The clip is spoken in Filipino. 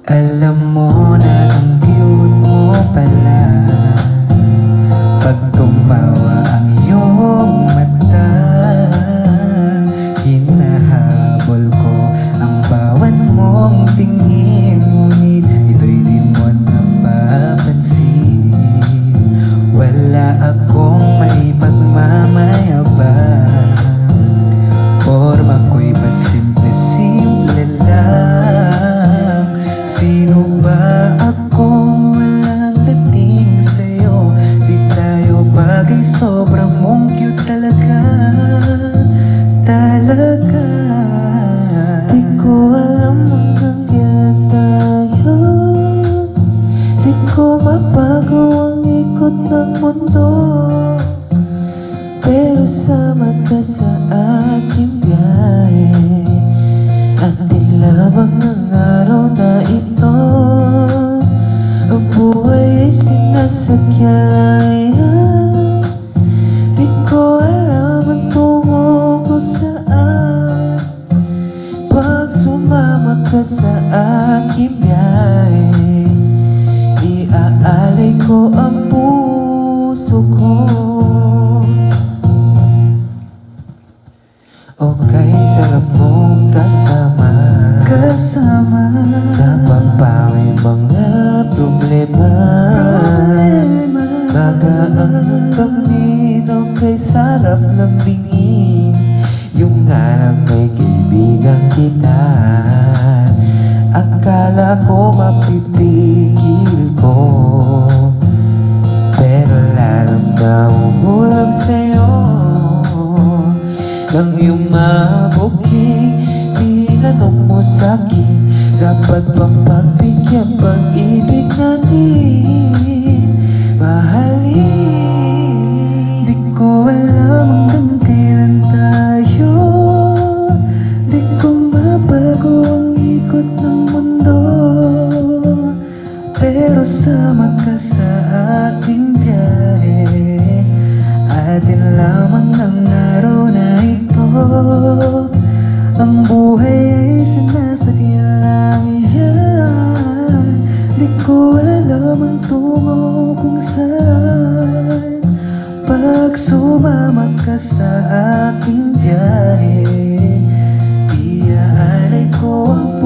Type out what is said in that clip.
Alam mo na ang cute mo pala pag tumawa ang iyong mata. Hinahabol ko ang bawat mong tingin, ngunit ito'y di mo napapansin. Wala akong maipagmamayabang, forma ko'y pasimple-simple lang. Sino ba akong walang dating sa'yo? Di tayo bagay, sobrang mong cute talaga. Talaga. Di ko alam hanggang kailan tayo. Di ko mabago ang ikot ng mundo, pero sama ka sa aking biyahe. At di lamang ng araw na ito, ang buhay ay sinasakyan. Di ko alam ang tungo ko saan pag sumama ka sa aking biyahe. Iaalay ko ang puso ko. Okay, sarap mong kasama. Napapawi mga problema. Magaang kamino kay sarap lambingin. Yung nga lang may kaibigan kita. Akala ko mapipigil ko, pero lalong naumulang sa'yo. Nang iyong mabuking tinanong mo sa'kin, dapat bang pagbigyan pag-ibig natin? Mahalin, di ko alam hanggang kailan tayo. Di ko mabago ang ikot ng mundo, pero sama ka sa ating biyahe. Atin lamang ng araw na ito, ang buhay ay sinasakyan lang yan. Di ko alam ang tungo kung saan pag sumama ka sa aking biyahe. Iaalay ko ang